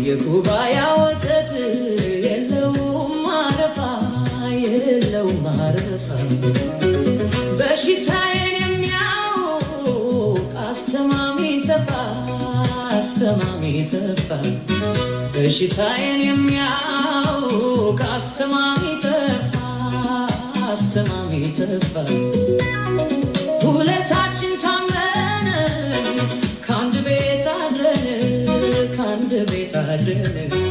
የኩባያ ወተት የለውም ማረፋ የለውም ማረፋ በሽታዬን የሚያውቅ አስተማሚ ጠፋ አስተማሚ ጠፋ በሽታዬን የሚያውቅ አስተማሚ ጠፋ አስተማሚ ጠፋ ሁለታችን ታመን ከአንድ ቤት አድረን